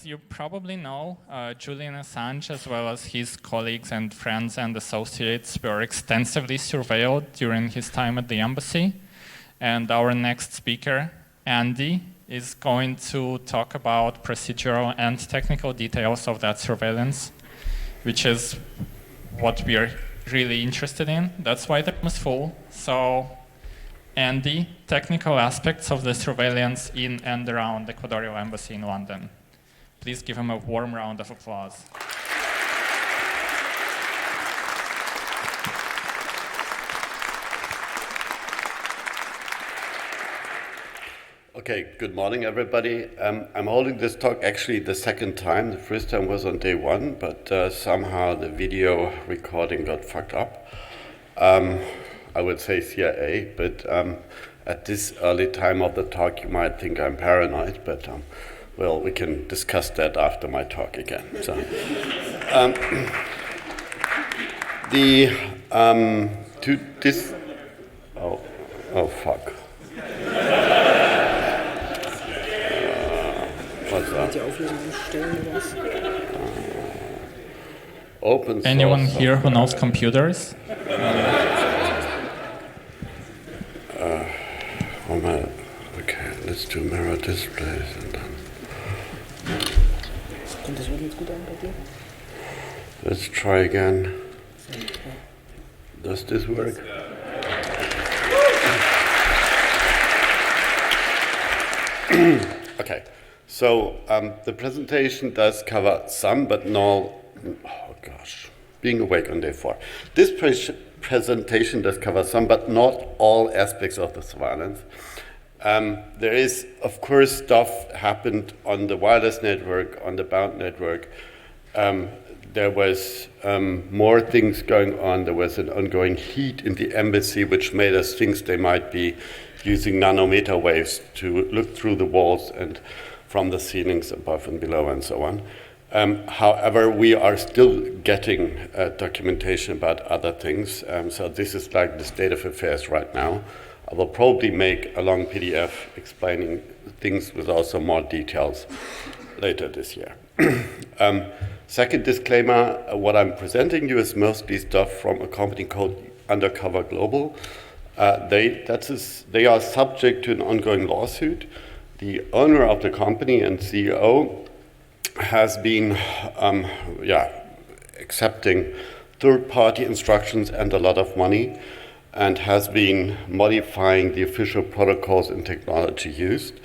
As you probably know, Julian Assange, as well as his colleagues and friends and associates, were extensively surveilled during his time at the embassy. And our next speaker, Andy, is going to talk about procedural and technical details of that surveillance, which is what we are really interested in. That's why the room is full. So, Andy, technical aspects of the surveillance in and around the Ecuadorian Embassy in London. Please give him a warm round of applause. Okay, good morning, everybody. I'm holding this talk actually the second time. The first time was on day one, but somehow the video recording got fucked up. I would say CIA, but at this early time of the talk, you might think I'm paranoid, but well, we can discuss that after my talk again. So, oh fuck. What's that? Open source. Anyone here who knows computers? Okay, let's do mirror displays and then. Let's try again. Does this work? Okay, so the presentation does cover some, but no. Oh gosh, being awake on day 4. This presentation does cover some, but not all aspects of the surveillance. There is, of course, stuff happened on the wireless network, on the bound network. There was more things going on. There was an ongoing heat in the embassy, which made us think they might be using nanometer waves to look through the walls and from the ceilings above and below and so on. However, we are still getting documentation about other things. So this is like the state of affairs right now. I will probably make a long PDF explaining things with also more details later this year. Second disclaimer, what I'm presenting you is mostly stuff from a company called Undercover Global. They are subject to an ongoing lawsuit. The owner of the company and CEO has been accepting third-party instructions and a lot of money, and has been modifying the official protocols and technology used.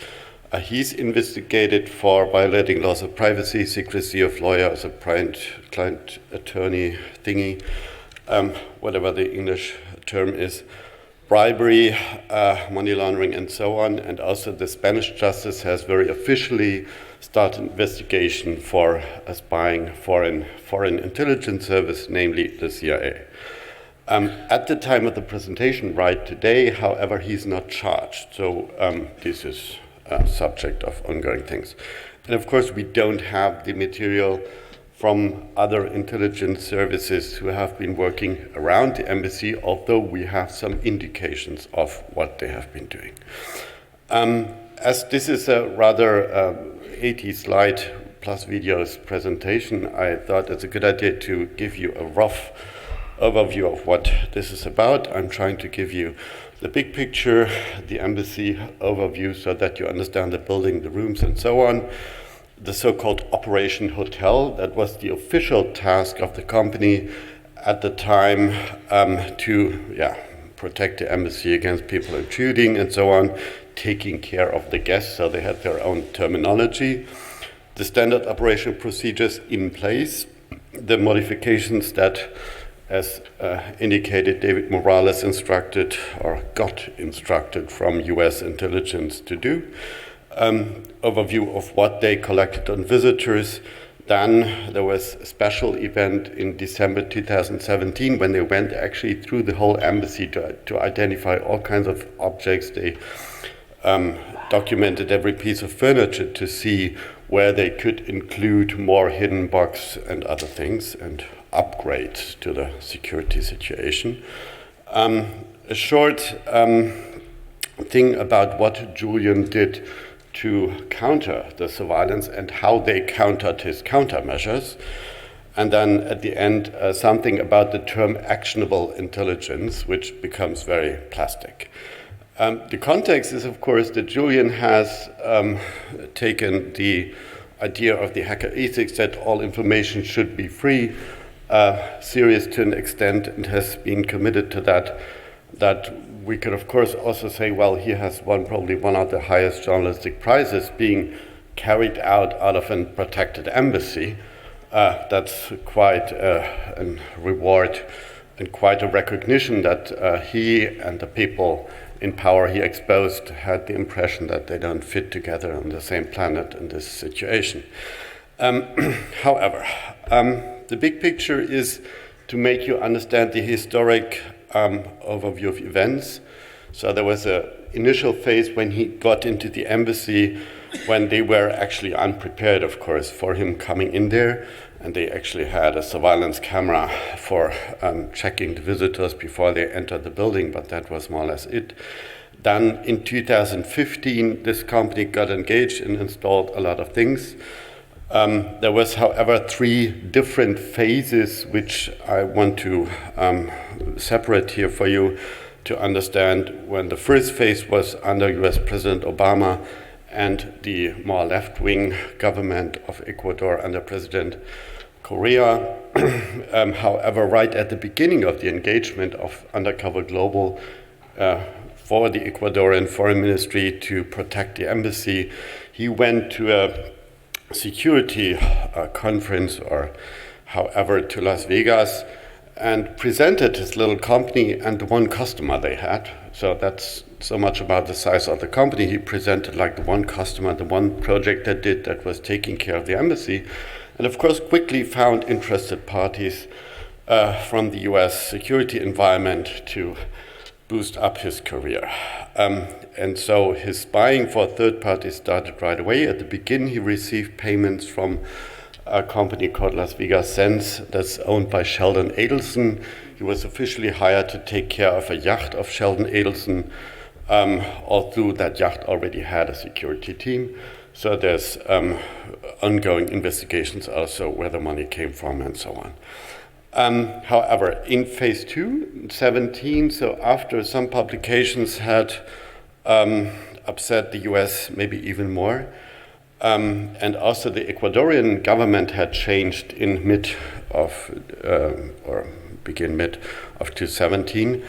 He's investigated for violating laws of privacy, secrecy of lawyer as a client attorney thingy, whatever the English term is, bribery, money laundering, and so on. And also the Spanish justice has very officially started an investigation for spying foreign intelligence service, namely the CIA. At the time of the presentation right today, however, he's not charged. So this is a subject of ongoing things. And of course, we don't have the material from other intelligence services who have been working around the embassy, although we have some indications of what they have been doing. As this is a rather 80 slide plus videos presentation, I thought it's a good idea to give you a rough overview of what this is about. I'm trying to give you the big picture, the embassy overview, so that you understand the building, the rooms, and so on. The so-called Operation Hotel, that was the official task of the company at the time to protect the embassy against people intruding and so on, taking care of the guests, so they had their own terminology. The standard operation procedures in place, the modifications that, as indicated, David Morales instructed or got instructed from US intelligence to do. Overview of what they collected on visitors. Then there was a special event in December 2017 when they went actually through the whole embassy to identify all kinds of objects. They documented every piece of furniture to see where they could include more hidden box and other things and upgrades to the security situation. A short thing about what Julian did to counter the surveillance and how they countered his countermeasures. And then at the end, something about the term actionable intelligence, which becomes very plastic. The context is, of course, that Julian has taken the idea of the hacker ethics that all information should be free, serious to an extent, and has been committed to that we could, of course, also say, well, he has won probably one of the highest journalistic prizes being carried out of a protected embassy. That's quite a reward and quite a recognition that he and the people in power he exposed had the impression that they don't fit together on the same planet in this situation. However, the big picture is to make you understand the historic overview of events. So there was an initial phase when he got into the embassy when they were actually unprepared, of course, for him coming in there. And they actually had a surveillance camera for checking the visitors before they entered the building, but that was more or less it. Then in 2015, this company got engaged and installed a lot of things. There was, however, 3 different phases which I want to separate here for you to understand. When the first phase was under US President Obama and the more left-wing government of Ecuador under President Correa. However, right at the beginning of the engagement of Undercover Global for the Ecuadorian Foreign Ministry to protect the embassy, he went to a security conference, or however, to Las Vegas, and presented his little company and the one customer they had. So that's so much about the size of the company. He presented like the one customer, the one project that was taking care of the embassy, and of course quickly found interested parties from the US security environment to boost up his career. And so his spying for third parties started right away. At the beginning, he received payments from a company called Las Vegas Sense that's owned by Sheldon Adelson. He was officially hired to take care of a yacht of Sheldon Adelson, although that yacht already had a security team. So there's ongoing investigations also where the money came from and so on. However, in phase 2, 17, so after some publications had upset the US maybe even more, and also the Ecuadorian government had changed in mid of 2017.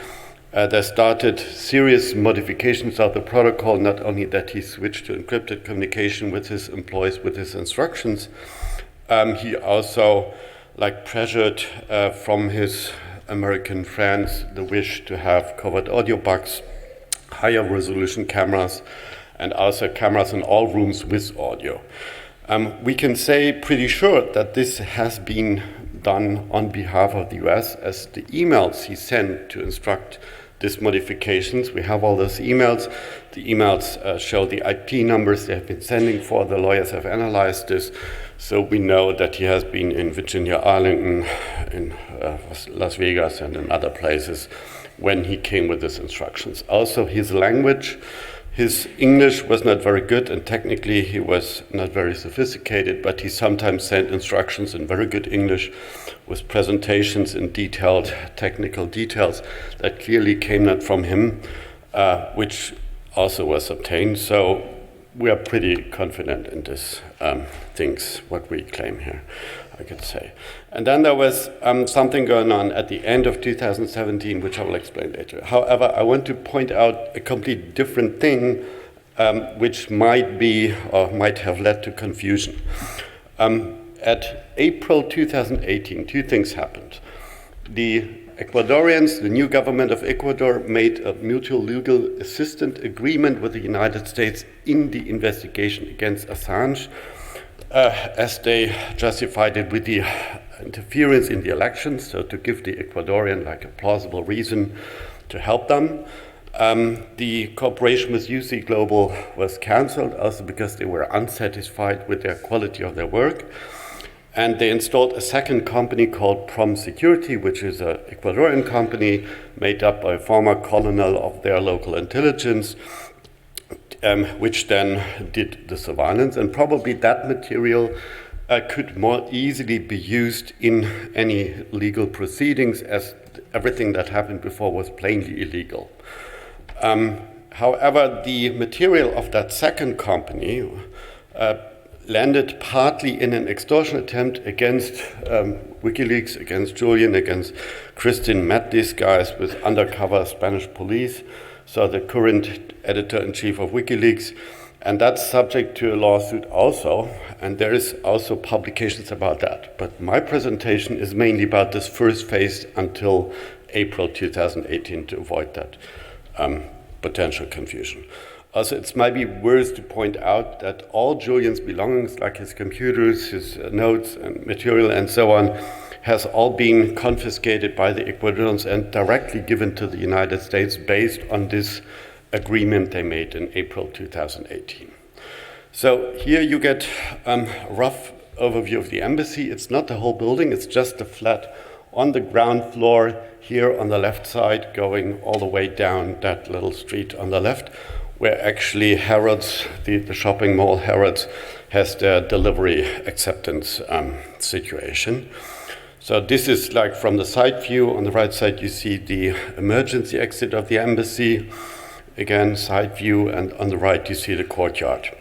There started serious modifications of the protocol, not only that he switched to encrypted communication with his employees with his instructions, he also pressured from his American friends the wish to have covert audio box, higher resolution cameras, and also cameras in all rooms with audio. We can say pretty sure that this has been done on behalf of the US, as the emails he sent to instruct these modifications. We have all those emails. The emails show the IP numbers they have been sending for. The lawyers have analyzed this. So we know that he has been in Virginia, Arlington, in Las Vegas, and in other places when he came with his instructions. Also, his language, his English was not very good, and technically he was not very sophisticated, but he sometimes sent instructions in very good English with presentations in detailed technical details that clearly came not from him, which also was obtained. So we are pretty confident in this things, what we claim here, I could say. And then there was something going on at the end of 2017, which I will explain later. However, I want to point out a completely different thing, which might be or might have led to confusion. At April 2018, 2 things happened. The Ecuadorians, the new government of Ecuador, made a mutual legal assistance agreement with the United States in the investigation against Assange, as they justified it with the interference in the elections, so to give the Ecuadorian a plausible reason to help them. The cooperation with UC Global was cancelled also because they were unsatisfied with the quality of their work. And they installed a second company called Prom Security, which is an Ecuadorian company made up by a former colonel of their local intelligence, which then did the surveillance, and probably that material could more easily be used in any legal proceedings, as everything that happened before was plainly illegal. However, the material of that second company landed partly in an extortion attempt against Wikileaks, against Julian, against Christine, met these guys with undercover Spanish police, so the current editor-in-chief of Wikileaks, and that's subject to a lawsuit also, and there is also publications about that. But my presentation is mainly about this first phase until April 2018 to avoid that potential confusion. Also, it's maybe worth to point out that all Julian's belongings, like his computers, his notes and material and so on, has all been confiscated by the Ecuadorians and directly given to the United States based on this agreement they made in April 2018. So here you get a rough overview of the embassy. It's not the whole building, it's just a flat on the ground floor here on the left side, going all the way down that little street on the left, where actually Harrods, the shopping mall Harrods, has their delivery acceptance situation. So this is like from the side view. On the right side you see the emergency exit of the embassy. Again, side view, and on the right you see the courtyard.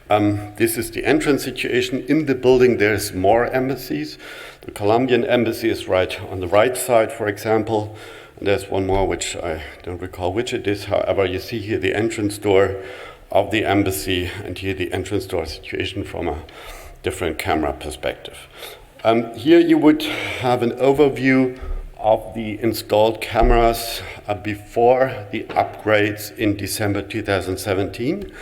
This is the entrance situation. In the building there's more embassies. The Colombian embassy is right on the right side, for example. And there's one more which I don't recall which it is. However, you see here the entrance door of the embassy, and here the entrance door situation from a different camera perspective. Here you would have an overview of the installed cameras before the upgrades in December 2017.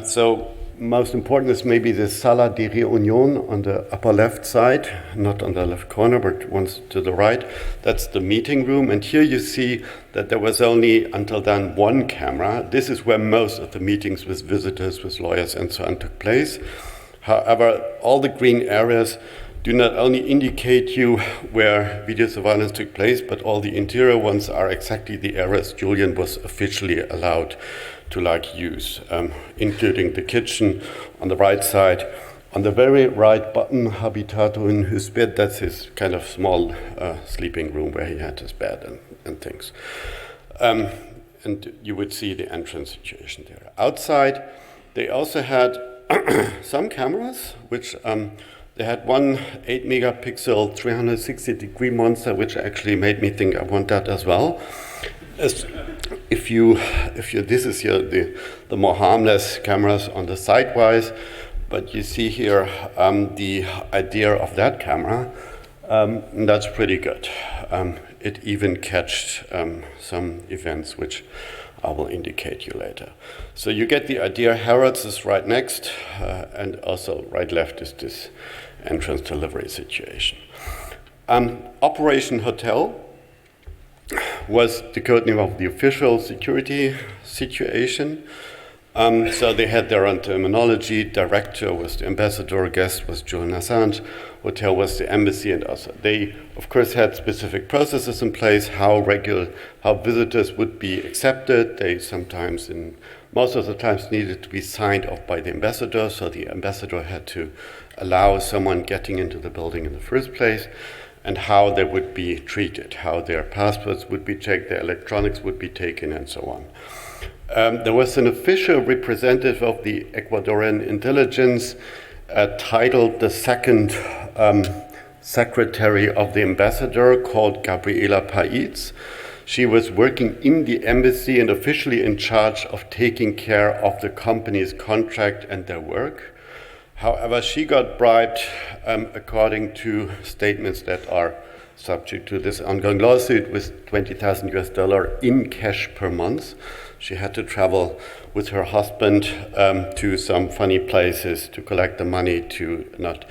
So most important is maybe the Sala de Reunión on the upper left side, not on the left corner, but once to the right. That's the meeting room. And here you see that there was only, until then, one camera. This is where most of the meetings with visitors, with lawyers and so on took place. However, all the green areas do not only indicate you where video surveillance took place, but all the interior ones are exactly the areas Julian was officially allowed to use, including the kitchen on the right side. On the very right bottom, Habitato in his bed, that's his kind of small sleeping room where he had his bed and things. And you would see the entrance situation there. Outside, they also had some cameras, which they had one 8 megapixel 360-degree monster, which actually made me think I want that as well. This is here the more harmless cameras on the sidewise, but you see here the idea of that camera. And that's pretty good. It even catched some events which I will indicate you later. So you get the idea. Harrods is right next, and also right left is this entrance delivery situation. Operation Hotel was the code name of the official security situation. So they had their own terminology. Director was the ambassador, guest was Julian Assange, hotel was the embassy, and also they, of course, had specific processes in place, how visitors would be accepted. They sometimes, most of the times, needed to be signed off by the ambassador, so the ambassador had to allow someone getting into the building in the first place, and how they would be treated, how their passports would be checked, their electronics would be taken, and so on. There was an official representative of the Ecuadorian intelligence titled the second secretary of the ambassador, called Gabriela Paiz. She was working in the embassy and officially in charge of taking care of the company's contract and their work. However, she got bribed according to statements that are subject to this ongoing lawsuit with $20,000 in cash per month. She had to travel with her husband to some funny places to collect the money to not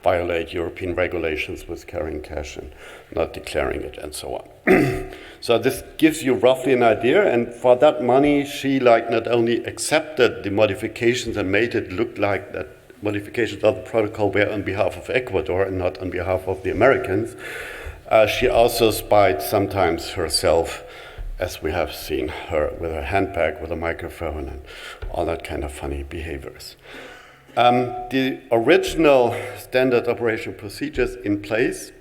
violate European regulations with carrying cash and not declaring it and so on. So this gives you roughly an idea, and for that money she not only accepted the modifications and made it look like that modifications of the protocol were on behalf of Ecuador and not on behalf of the Americans. She also spied sometimes herself as we have seen her with her handbag, with a microphone, and all that kind of funny behaviors. The original standard operation procedures in place,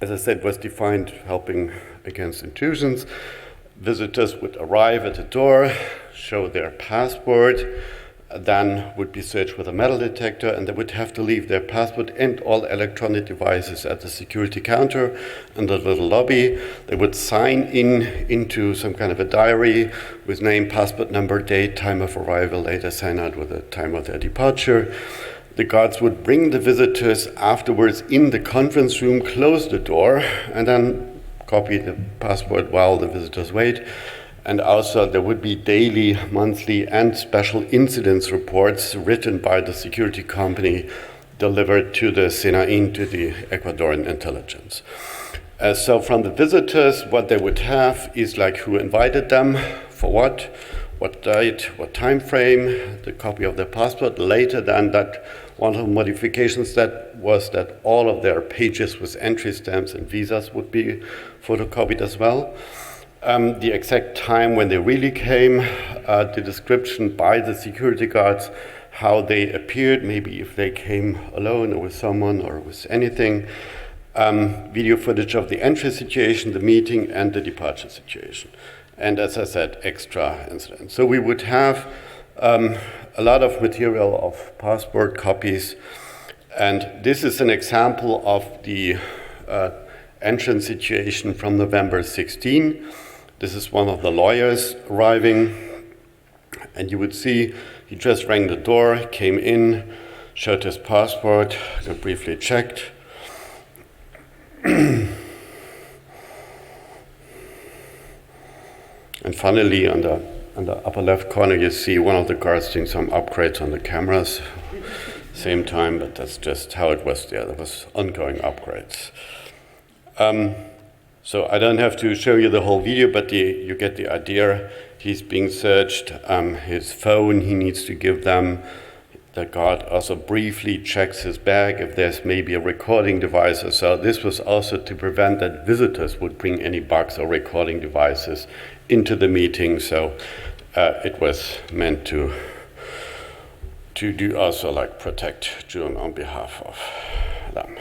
as I said, was defined helping against intrusions. Visitors would arrive at the door, show their passport, then would be searched with a metal detector, and they would have to leave their passport and all electronic devices at the security counter in the little lobby. They would sign into some kind of a diary with name, passport number, date, time of arrival, later sign out with the time of their departure. The guards would bring the visitors afterwards in the conference room, close the door, and then copy the passport while the visitors wait. And also there would be daily, monthly, and special incidents reports written by the security company delivered to the SENAIN, to the Ecuadorian intelligence. So from the visitors, what they would have is like who invited them, for what date, what time frame, the copy of their passport. Later than that, one of the modifications that was that all of their pages with entry stamps and visas would be photocopied as well. The exact time when they really came, the description by the security guards, how they appeared, maybe if they came alone or with someone or with anything, video footage of the entry situation, the meeting, and the departure situation. And as I said, extra incidents. So we would have a lot of material of passport copies, and this is an example of the entrance situation from November 16. This is one of the lawyers arriving, and you would see he just rang the door, came in, showed his passport, got briefly checked. And finally, on the upper left corner, you see one of the guards doing some upgrades on the cameras. Same time, but that's just how it was there. There was ongoing upgrades. So I don't have to show you the whole video, but you get the idea. He's being searched. His phone, he needs to give them. The guard also briefly checks his bag if there's maybe a recording device or so. This was also to prevent that visitors would bring any bugs or recording devices into the meeting. So it was meant to do also like protect June on behalf of them.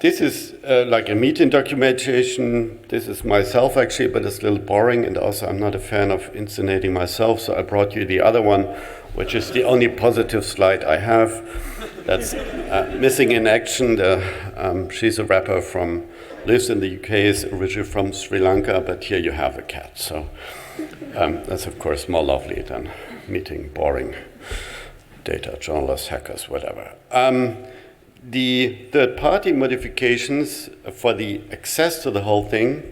This is like a meeting documentation. This is myself actually, but it's a little boring, and also I'm not a fan of inscenating myself, so I brought you the other one, which is the only positive slide I have. That's missing in action. She's a rapper lives in the UK, is originally from Sri Lanka, but here you have a cat. So that's of course more lovely than meeting boring data journalists, hackers, whatever. The third-party modifications for the access to the whole thing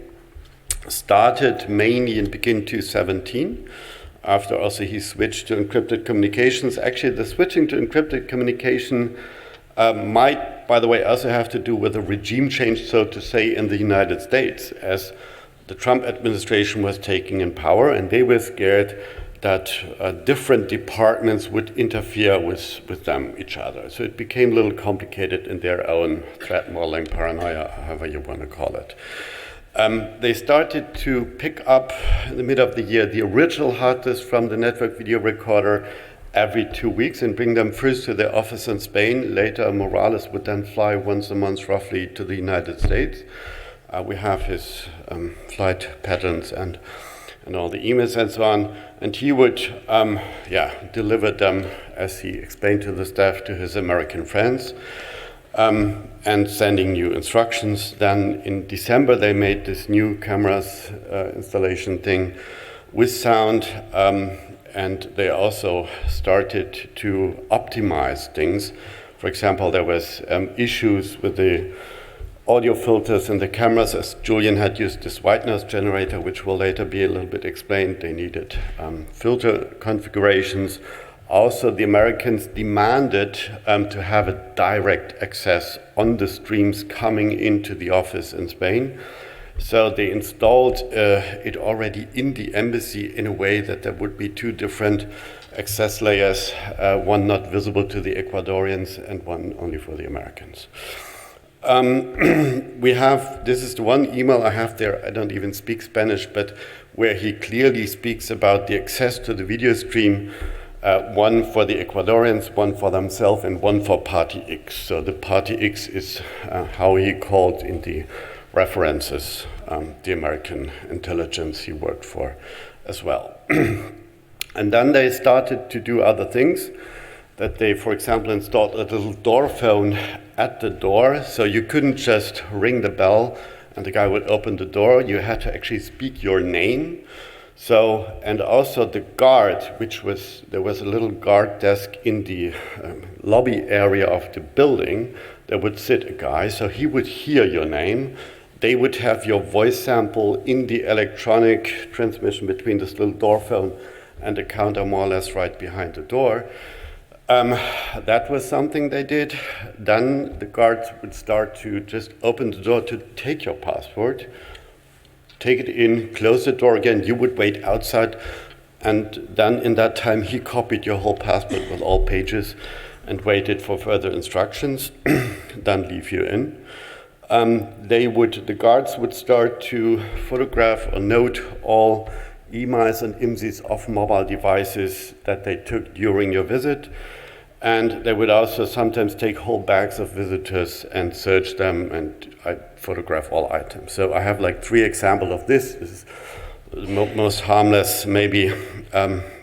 started mainly in beginning 2017, after also he switched to encrypted communications. Actually, the switching to encrypted communication might, by the way, also have to do with a regime change, so to say, in the United States, as the Trump administration was taking in power, and they were scared that different departments would interfere with them, each other. So it became a little complicated in their own threat modeling, paranoia, however you want to call it. They started to pick up in the middle of the year the original hard disk from the network video recorder every 2 weeks and bring them first to their office in Spain. Later, Morales would then fly once a month roughly to the United States. We have his flight patterns and all the emails and so on, and he would deliver them, as he explained to the staff, to his American friends, and sending new instructions. Then in December they made this new cameras installation thing with sound, and they also started to optimize things. For example, there was issues with the audio filters in the cameras, as Julian had used this white noise generator, which will later be a little bit explained. They needed filter configurations. Also, the Americans demanded to have a direct access on the streams coming into the office in Spain. So they installed it already in the embassy in a way that there would be two different access layers, one not visible to the Ecuadorians and one only for the Americans. We have, this is the one email I have there, I don't even speak Spanish, but where he clearly speaks about the access to the video stream, one for the Ecuadorians, one for themselves, and one for Party X. So the Party X is how he called in the references the American intelligence he worked for as well. And then they started to do other things, that they, for example, installed a little door phone at the door, so you couldn't just ring the bell and the guy would open the door. You had to actually speak your name. So, and also the guard, there was a little guard desk in the lobby area of the building. There would sit a guy, so he would hear your name. They would have your voice sample in the electronic transmission between this little door phone and the counter more or less right behind the door. That was something they did. Then the guards would start to just open the door to take your passport, take it in, close the door again. You would wait outside, and then in that time he copied your whole passport with all pages and waited for further instructions, then leave you in. The guards would start to photograph or note all emails and IMSIs of mobile devices that they took during your visit. And they would also sometimes take whole bags of visitors and search them, and I photograph all items. So I have like 3 examples of this. This is the most harmless, maybe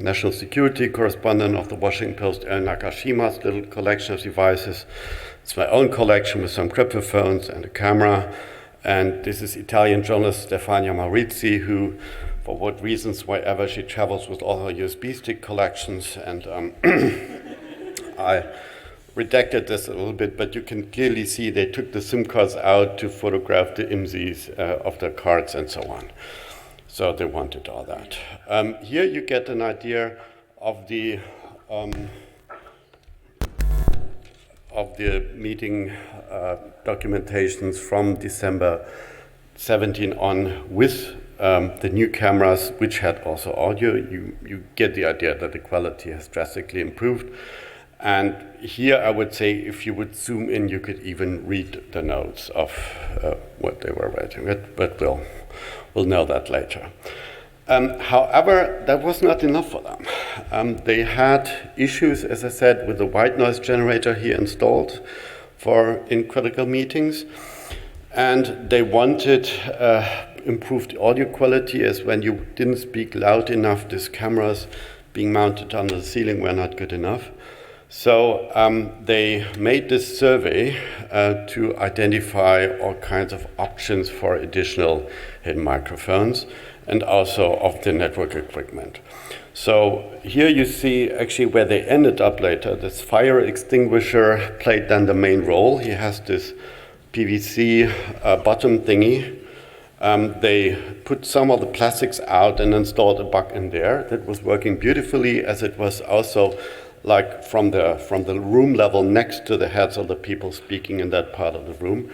national security correspondent of the Washington Post, El Nakashima's little collection of devices. It's my own collection with some cryptophones and a camera. And this is Italian journalist Stefania Maurizi, who, for what reasons, wherever she travels with all her USB stick collections, and I redacted this a little bit, but you can clearly see they took the SIM cards out to photograph the IMSIs of the cards and so on. So they wanted all that. Here you get an idea of the meeting documentations from December 17 on with the new cameras, which had also audio. You get the idea that the quality has drastically improved. And here I would say if you would zoom in, you could even read the notes of what they were writing, but we'll know that later. However, that was not enough for them. They had issues, as I said, with the white noise generator he installed in critical meetings. And they wanted improved audio quality, as when you didn't speak loud enough, these cameras being mounted on the ceiling were not good enough. So they made this survey to identify all kinds of options for additional hidden microphones and also of the network equipment. So here you see actually where they ended up later. This fire extinguisher played then the main role. He has this PVC bottom thingy. They put some of the plastics out and installed a bug in there that was working beautifully, as it was also like from the room level next to the heads of the people speaking in that part of the room.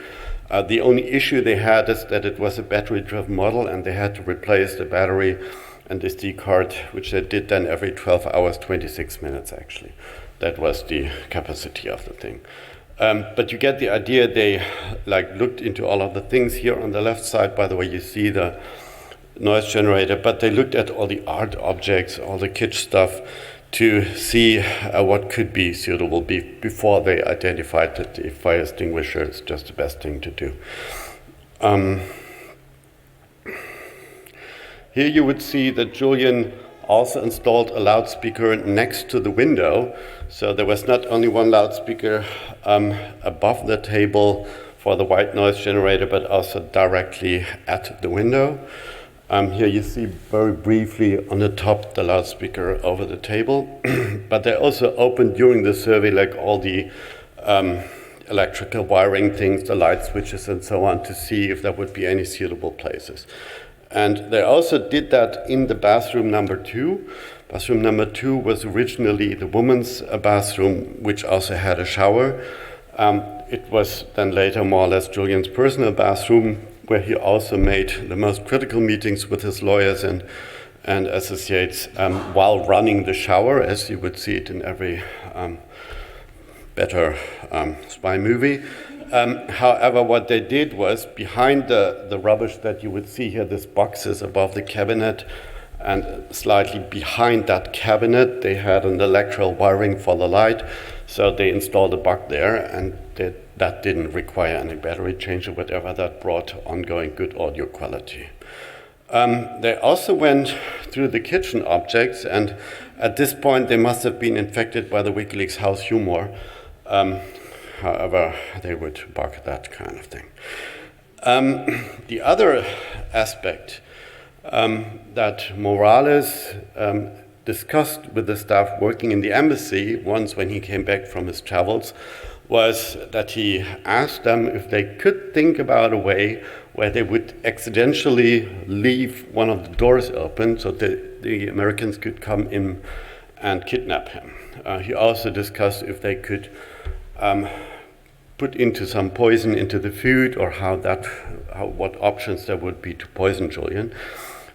The only issue they had is that it was a battery-driven model, and they had to replace the battery and the SD card, which they did then every 12 hours, 26 minutes actually. That was the capacity of the thing. But you get the idea. They looked into all of the things. Here on the left side, by the way, you see the noise generator, but they looked at all the art objects, all the kitsch stuff, to see what could be suitable before they identified that the fire extinguisher is just the best thing to do. Here you would see that Julian also installed a loudspeaker next to the window. So there was not only one loudspeaker above the table for the white noise generator, but also directly at the window. Here you see very briefly on the top the loudspeaker over the table. But they also opened during the survey all the electrical wiring things, the light switches and so on, to see if there would be any suitable places. And they also did that in the bathroom number 2. Bathroom number 2 was originally the woman's bathroom, which also had a shower. It was then later more or less Julian's personal bathroom, where he also made the most critical meetings with his lawyers and associates while running the shower, as you would see it in every better spy movie. However, what they did was, behind the rubbish that you would see here, these boxes above the cabinet, and slightly behind that cabinet, they had an electrical wiring for the light. So they installed a box there, and that didn't require any battery change or whatever. That brought ongoing good audio quality. They also went through the kitchen objects, and at this point they must have been infected by the Wikileaks house humor. However, they would bug that kind of thing. The other aspect that Morales discussed with the staff working in the embassy once when he came back from his travels was that he asked them if they could think about a way where they would accidentally leave one of the doors open so that the Americans could come in and kidnap him. He also discussed if they could put into some poison into the food, or what options there would be to poison Julian.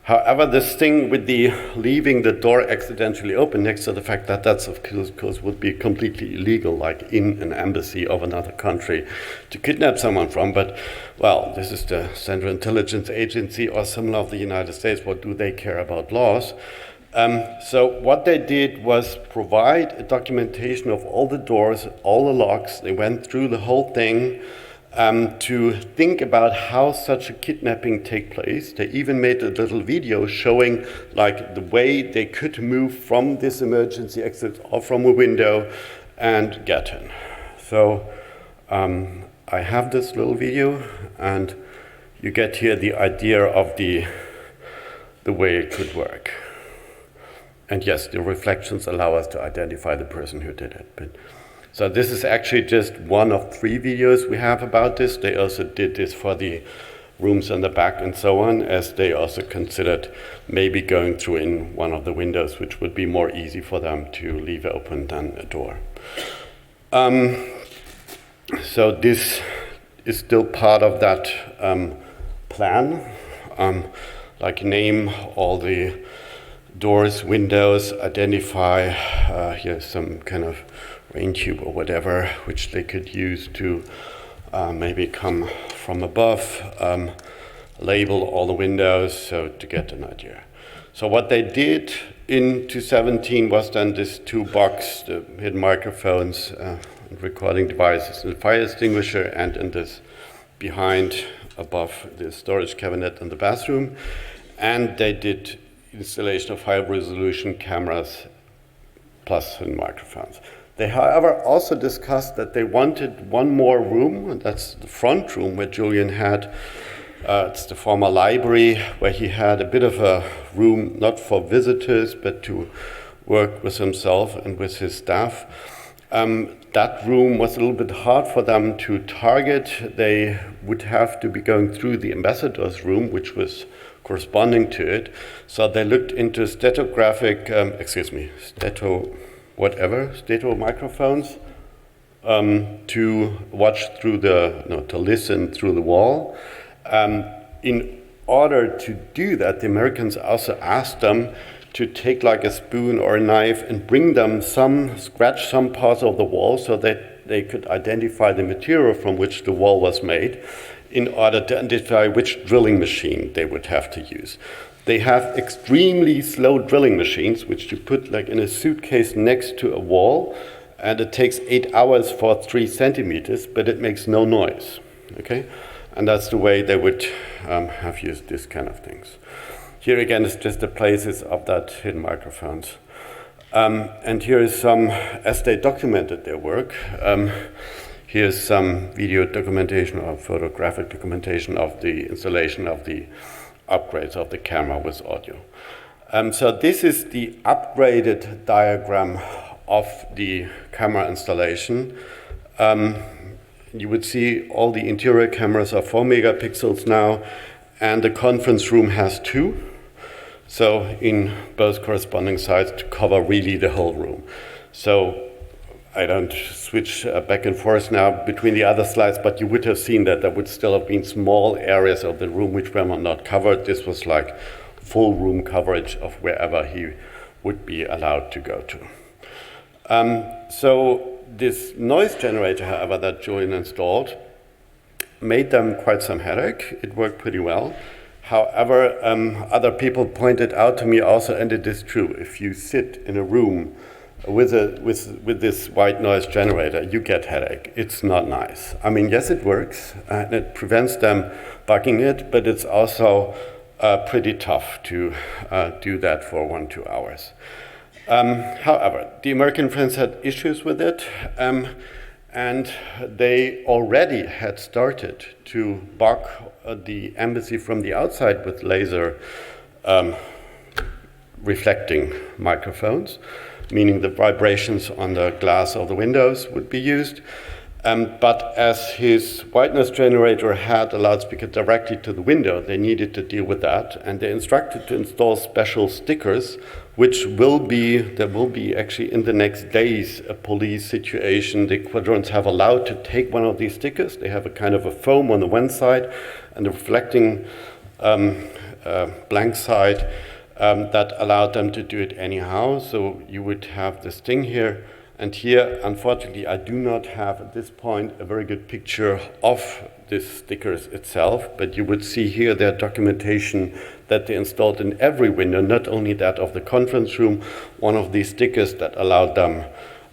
However, this thing with the leaving the door accidentally open, next to the fact that that's of course would be completely illegal, like in an embassy of another country to kidnap someone from. But, well, this is the Central Intelligence Agency or similar of the United States. What do they care about laws? So what they did was provide a documentation of all the doors, all the locks. They went through the whole thing to think about how such a kidnapping take place. They even made a little video showing like the way they could move from this emergency exit or from a window and get in. So I have this little video, and you get here the idea of the way it could work. And yes, the reflections allow us to identify the person who did it. So this is actually just one of 3 videos we have about this. They also did this for the rooms in the back and so on, as they also considered maybe going through in one of the windows, which would be more easy for them to leave open than a door. So this is still part of that plan, like name all the doors, windows, identify, here's some kind of rain tube or whatever, which they could use to maybe come from above, label all the windows, so to get an idea. So what they did in 2017 was then this toolbox, the hidden microphones, recording devices, and fire extinguisher, and in this behind, above the storage cabinet in the bathroom. And they did installation of high resolution cameras plus hidden microphones. They, however, also discussed that they wanted one more room, and that's the front room where Julian had, it's the former library, where he had a bit of a room not for visitors, but to work with himself and with his staff. That room was a little bit hard for them to target. They would have to be going through the ambassador's room, which was corresponding to it. So they looked into stato microphones to watch through to listen through the wall. In order to do that, the Americans also asked them to take like a spoon or a knife and bring them scratch some parts of the wall so that they could identify the material from which the wall was made, in order to identify which drilling machine they would have to use. They have extremely slow drilling machines, which you put like in a suitcase next to a wall, and it takes 8 hours for 3 centimeters, but it makes no noise, okay? And that's the way they would have used this kind of things. Here again is just the places of that hidden microphones. And here is some, as they documented their work, here's some video documentation or photographic documentation of the installation of the upgrades of the camera with audio. So this is the upgraded diagram of the camera installation. You would see all the interior cameras are 4 megapixels now, and the conference room has 2. So in both corresponding sides to cover really the whole room. So I don't switch back and forth now between the other slides, but you would have seen that there would still have been small areas of the room which were not covered. This was like full room coverage of wherever he would be allowed to go to. So this noise generator, however, that Julian installed made them quite some headache. It worked pretty well. However, other people pointed out to me also, and it is true, if you sit in a room with this white noise generator, you get headache. It's not nice. I mean, yes, it works, and it prevents them bugging it, but it's also pretty tough to do that for 1-2 hours. However, the American friends had issues with it, and they already had started to bug the embassy from the outside with laser reflecting microphones, meaning the vibrations on the glass of the windows would be used. But as his white noise generator had a loudspeaker directly to the window, they needed to deal with that, and they instructed to install special stickers, which there will be actually in the next days a police situation. The Ecuadorians have allowed to take one of these stickers. They have a kind of a foam on the one side and a reflecting blank side that allowed them to do it anyhow. So you would have this thing here. And here, unfortunately, I do not have at this point a very good picture of this stickers itself, but you would see here their documentation that they installed in every window, not only that of the conference room, one of these stickers that allowed them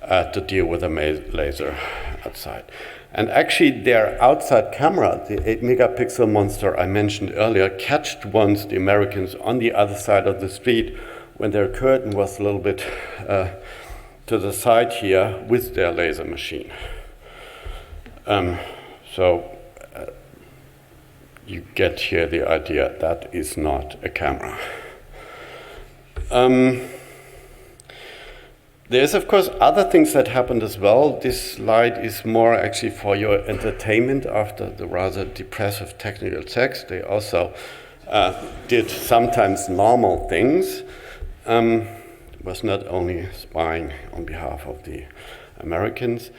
to deal with a laser outside. And actually, their outside camera, the 8 megapixel monster I mentioned earlier, catched once the Americans on the other side of the street when their curtain was a little bit to the side here with their laser machine. You get here the idea that is not a camera. There's of course other things that happened as well. This slide is more actually for your entertainment after the rather depressive technical text. They also did sometimes normal things. Was not only spying on behalf of the Americans,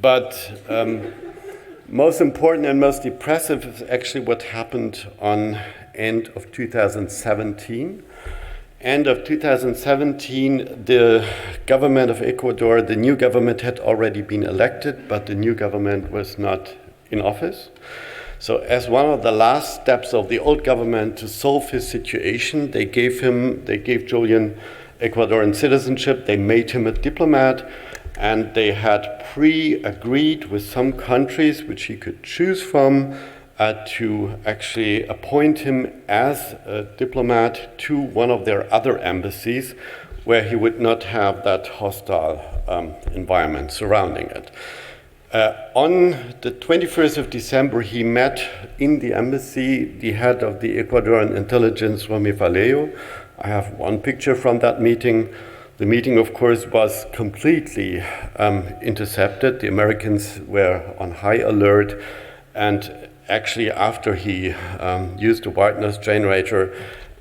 but most important and most depressive is actually what happened on end of 2017. End of 2017, the government of Ecuador, the new government had already been elected, but the new government was not in office. So as one of the last steps of the old government to solve his situation, they gave Julian Ecuadorian citizenship, they made him a diplomat, and they had pre-agreed with some countries which he could choose from to actually appoint him as a diplomat to one of their other embassies where he would not have that hostile environment surrounding it. On the 21st of December, he met in the embassy the head of the Ecuadorian intelligence, Romy Vallejo. I have one picture from that meeting. The meeting, of course, was completely intercepted. The Americans were on high alert, and actually after he used a white noise generator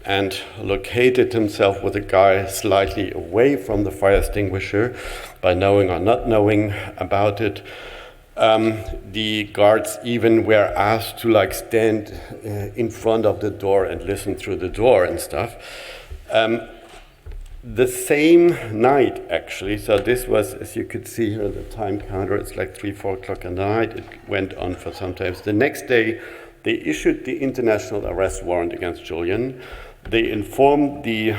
and located himself with a guy slightly away from the fire extinguisher by knowing or not knowing about it, the guards even were asked to stand in front of the door and listen through the door and stuff. The same night, actually, so this was, as you could see here, the time counter, it's like 3-4 o'clock in the night. It went on for some time. The next day, they issued the international arrest warrant against Julian. They informed the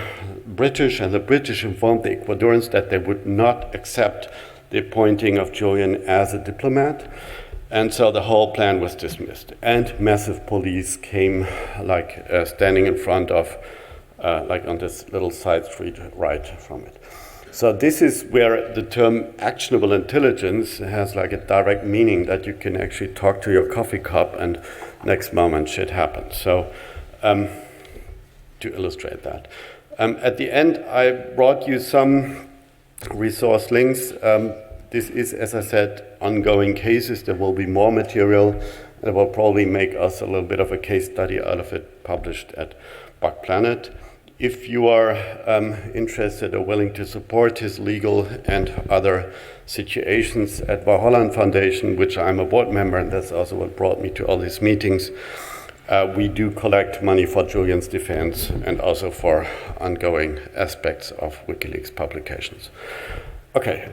British, and the British informed the Ecuadorians that they would not accept the appointing of Julian as a diplomat. And so the whole plan was dismissed. And massive police came standing in front of, on this little side street right from it. So this is where the term actionable intelligence has a direct meaning, that you can actually talk to your coffee cup and next moment shit happens. So to illustrate that. At the end, I brought you some resource links. This is, as I said, ongoing cases. There will be more material that will probably make us a little bit of a case study out of it, published at Bug Planet. If you are interested or willing to support his legal and other situations at Wau Holland Foundation, which I'm a board member, and that's also what brought me to all these meetings, we do collect money for Julian's defense and also for ongoing aspects of WikiLeaks publications. Okay,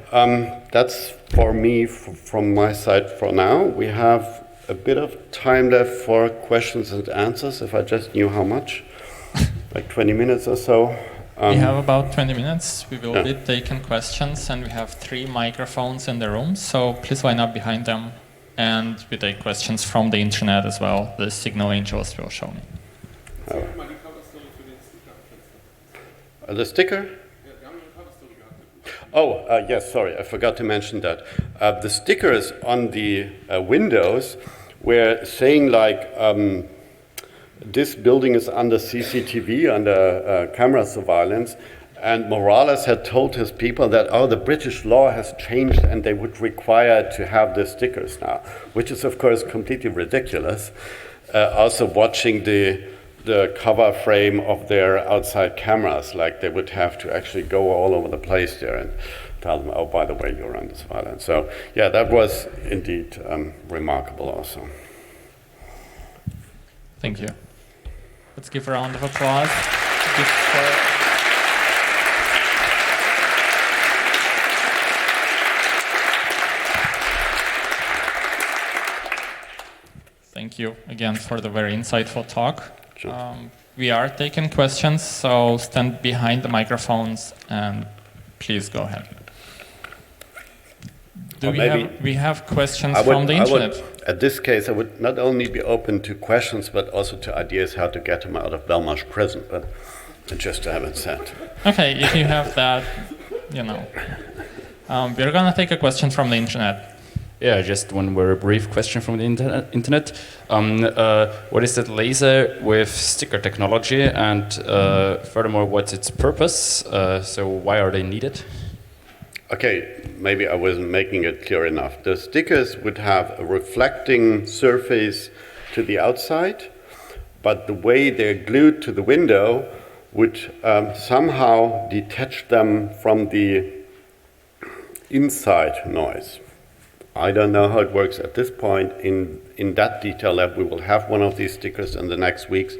that's for me from my side for now. We have a bit of time left for questions and answers, if I just knew how much, like 20 minutes or so. We have about 20 minutes. We will be taking questions, and we have 3 microphones in the room, so please line up behind them. And we take questions from the internet as well. The signal angels will show me. The sticker? Oh, yes, sorry, I forgot to mention that. The stickers on the windows were saying like, this building is under CCTV, under camera surveillance, and Morales had told his people that, oh, the British law has changed and they would require to have the stickers now, which is, of course, completely ridiculous. Also watching the cover frame of their outside cameras, like they would have to actually go all over the place there and tell them, oh, by the way, you're under surveillance. So, yeah, that was indeed remarkable also. Thank you. Let's give a round of applause. Thank you again for the very insightful talk. Sure. We are taking questions, so stand behind the microphones and please go ahead. We have questions from the internet? At this case, I would not only be open to questions, but also to ideas how to get him out of Belmarsh prison, but just to have it said. Okay, if you have that, you know. We're going to take a question from the internet. Yeah, just one very brief question from the internet. What is that laser with sticker technology, and furthermore, what's its purpose? So why are they needed? Okay, maybe I wasn't making it clear enough. The stickers would have a reflecting surface to the outside, but the way they're glued to the window would somehow detach them from the inside noise. I don't know how it works at this point. In that detail lab, we will have one of these stickers in the next weeks,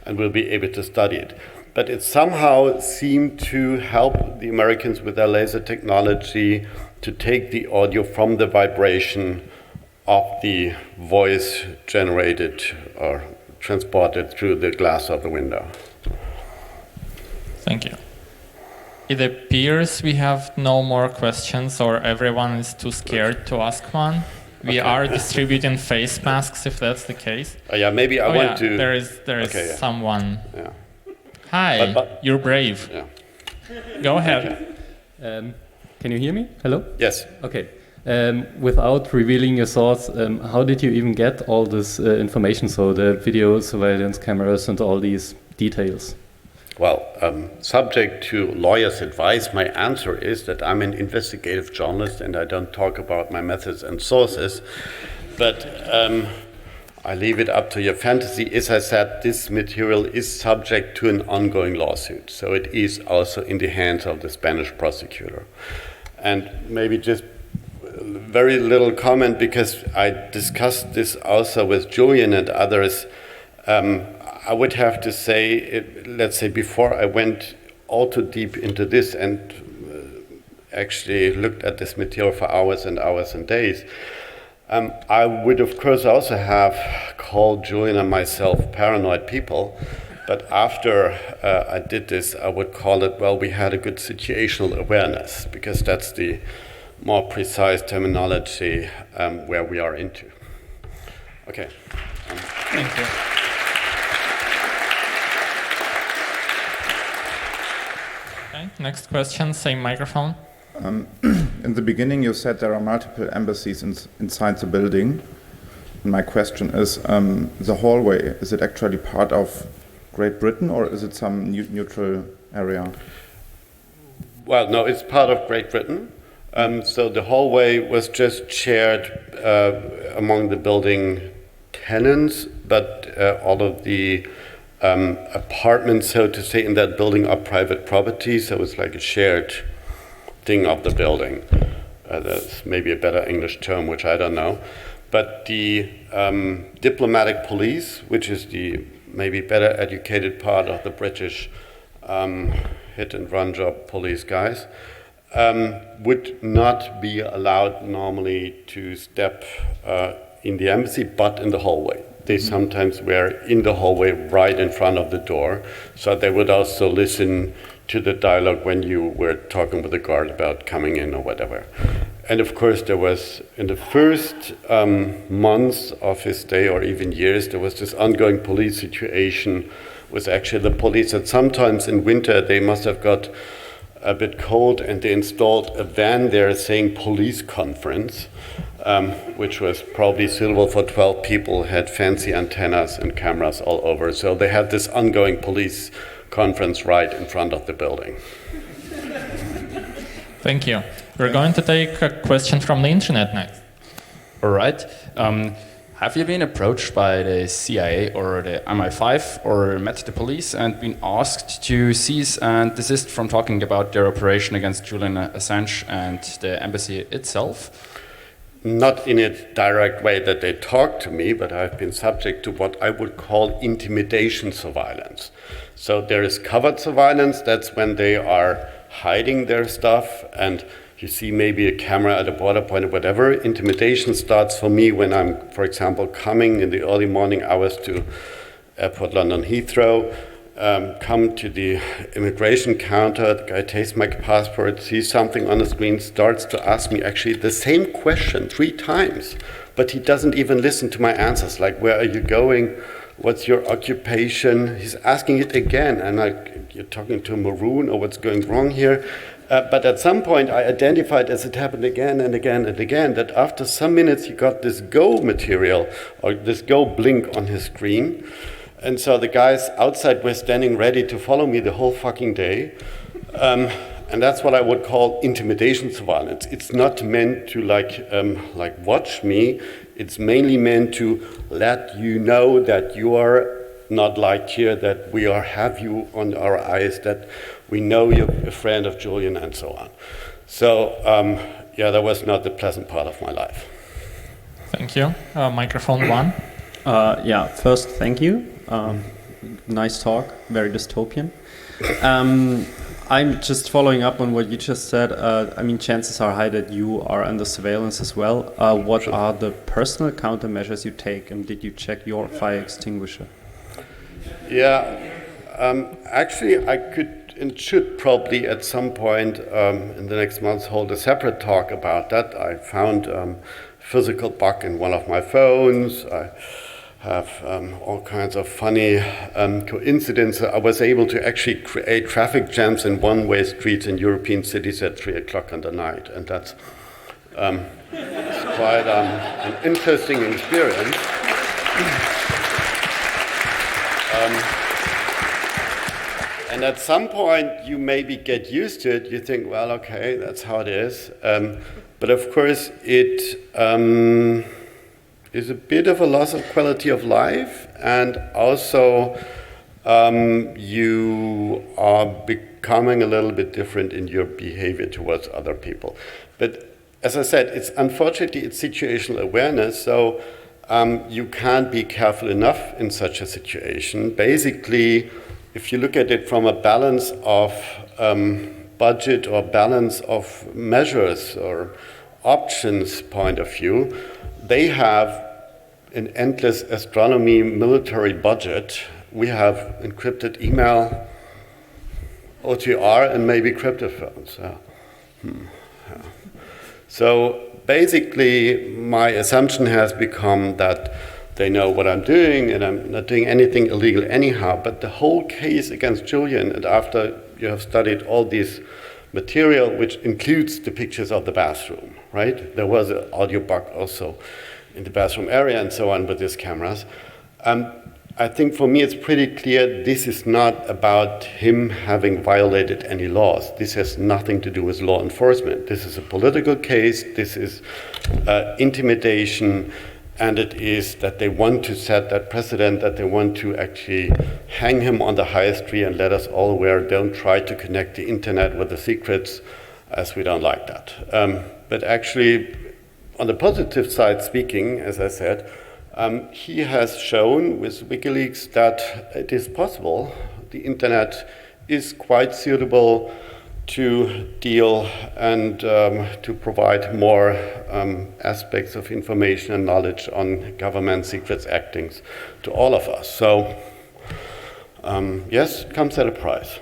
and we'll be able to study it. But it somehow seemed to help the Americans with their laser technology to take the audio from the vibration of the voice generated or transported through the glass of the window. Thank you. It appears we have no more questions, or everyone is too scared to ask one. We are distributing face masks, if that's the case. Yeah, maybe I want to... There is someone. Yeah. Hi, you're brave. Yeah. Go ahead. Can you hear me? Hello? Yes. Okay. Without revealing your thoughts, how did you even get all this information, so the video surveillance cameras and all these details? Well, subject to lawyers' advice, my answer is that I'm an investigative journalist and I don't talk about my methods and sources. But I leave it up to your fantasy. As I said, this material is subject to an ongoing lawsuit. So it is also in the hands of the Spanish prosecutor. And maybe just very little comment, because I discussed this also with Julian and others. I would have to say, let's say before I went all too deep into this and actually looked at this material for hours and hours and days, I would of course also have called Julian and myself paranoid people, but after I did this, I would call it, well, we had a good situational awareness, because that's the more precise terminology where we are into. Okay. Thank you. Okay, next question, same microphone. In the beginning, you said there are multiple embassies inside the building. And my question is, the hallway, is it actually part of Great Britain, or is it some neutral area? Well, no, it's part of Great Britain. So the hallway was just shared among the building tenants, but all of the apartments, so to say, in that building are private property, so it's like a shared thing of the building. That's maybe a better English term, which I don't know. But the diplomatic police, which is the maybe better educated part of the British hit and run job police guys, would not be allowed normally to step in the embassy, but in the hallway. They sometimes were in the hallway right in front of the door, so they would also listen to the dialogue when you were talking with the guard about coming in or whatever. And of course, there was, in the first months of his stay, or even years, there was this ongoing police situation with actually the police that sometimes in winter they must have got a bit cold, and they installed a van there saying police conference, which was probably suitable for 12 people, had fancy antennas and cameras all over. So they had this ongoing police conference right in front of the building. Thank you. We're going to take a question from the internet next. All right. Have you been approached by the CIA or the MI5 or met the police and been asked to cease and desist from talking about their operation against Julian Assange and the embassy itself? Not in a direct way that they talk to me, but I've been subject to what I would call intimidation surveillance. So there is covered surveillance, that's when they are hiding their stuff and you see maybe a camera at a border point or whatever. Intimidation starts for me when I'm, for example, coming in the early morning hours to Airport London Heathrow, come to the immigration counter, the guy takes my passport, sees something on the screen, starts to ask me actually the same question 3 times, but he doesn't even listen to my answers, like where are you going, what's your occupation? He's asking it again, and you're talking to a maroon or what's going wrong here? But at some point I identified, as it happened again and again and again, that after some minutes he got this go material, or this go blink on his screen. And so the guys outside were standing ready to follow me the whole fucking day. And that's what I would call intimidation surveillance. It's not meant to like watch me. It's mainly meant to let you know that you are not liked here, that we have you on our eyes, that we know you're a friend of Julian, and so on. So, yeah, that was not the pleasant part of my life. Thank you. Microphone 1. Yeah, first, thank you. Nice talk, very dystopian. I'm just following up on what you just said. I mean, chances are high that you are under surveillance as well. What are the personal countermeasures you take, and did you check your fire extinguisher? Yeah, actually, I could and should probably at some point in the next month hold a separate talk about that. I found a physical bug in one of my phones. I have all kinds of funny coincidences. I was able to actually create traffic jams in one-way streets in European cities at 3 o'clock in the night, and that's quite an interesting experience. And at some point, you maybe get used to it. You think, well, okay, that's how it is. But of course, it is a bit of a loss of quality of life, and also you are becoming a little bit different in your behavior towards other people. But as I said, unfortunately it's situational awareness, so you can't be careful enough in such a situation. Basically, if you look at it from a balance of budget or balance of measures or options point of view, they have an endless astronomy military budget. We have encrypted email, OTR, and maybe cryptophones. So basically, my assumption has become that they know what I'm doing, and I'm not doing anything illegal anyhow. But the whole case against Julian, and after you have studied all this material, which includes the pictures of the bathroom, right? There was an audio bug also in the bathroom area and so on with these cameras. I think for me it's pretty clear this is not about him having violated any laws. This has nothing to do with law enforcement. This is a political case, this is intimidation, and it is that they want to set that precedent, that they want to actually hang him on the highest tree and let us all aware, don't try to connect the internet with the secrets, as we don't like that. But actually, on the positive side speaking, as I said, he has shown with Wikileaks that it is possible. The internet is quite suitable to deal and to provide more aspects of information and knowledge on government secrets actings to all of us. So, yes, it comes at a price.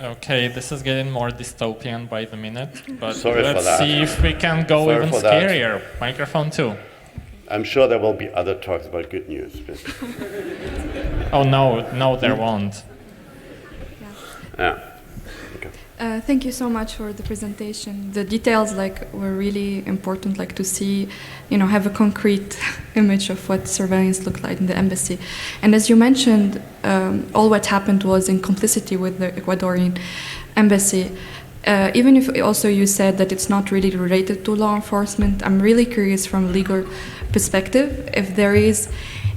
Okay, this is getting more dystopian by the minute, but Sorry for let's that. see if we can go Sorry even for that. scarier. Microphone 2. I'm sure there will be other talks about good news. Oh no, there won't. Yeah. Thank you so much for the presentation. The details were really important, to see, have a concrete image of what surveillance looked like in the embassy. And as you mentioned, all what happened was in complicity with the Ecuadorian embassy. Even if also you said that it's not really related to law enforcement, I'm really curious from a legal perspective if there is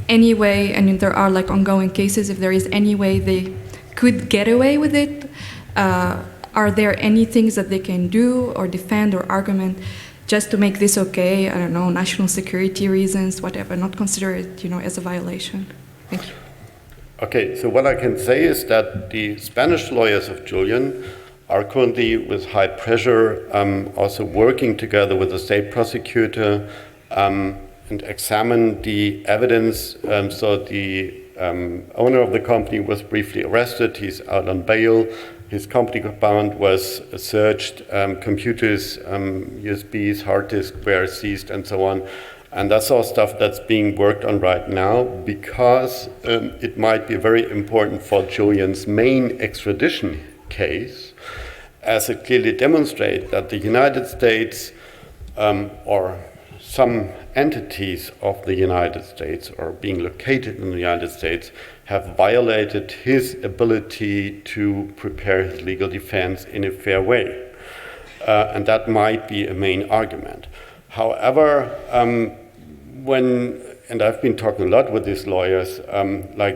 any way, and there are ongoing cases, if there is any way they could get away with it. Are there any things that they can do or defend or argument just to make this okay? I don't know, national security reasons, whatever, not consider it, as a violation. Thank you. Okay, so what I can say is that the Spanish lawyers of Julian are currently with high pressure also working together with the state prosecutor and examine the evidence. So the owner of the company was briefly arrested. He's out on bail. His company compound was searched, computers, USBs, hard disks were seized, and so on. And that's all stuff that's being worked on right now because it might be very important for Julian's main extradition case, as it clearly demonstrates that the United States or some entities of the United States or being located in the United States have violated his ability to prepare his legal defense in a fair way. And that might be a main argument. However, and I've been talking a lot with these lawyers,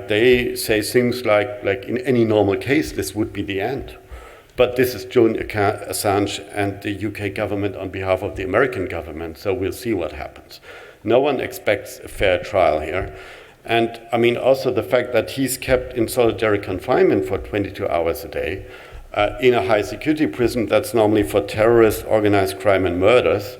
they say things like in any normal case, this would be the end. But this is Julian Assange and the UK government on behalf of the American government, so we'll see what happens. No one expects a fair trial here. And I mean, also the fact that he's kept in solitary confinement for 22 hours a day in a high security prison that's normally for terrorists, organized crime and murders,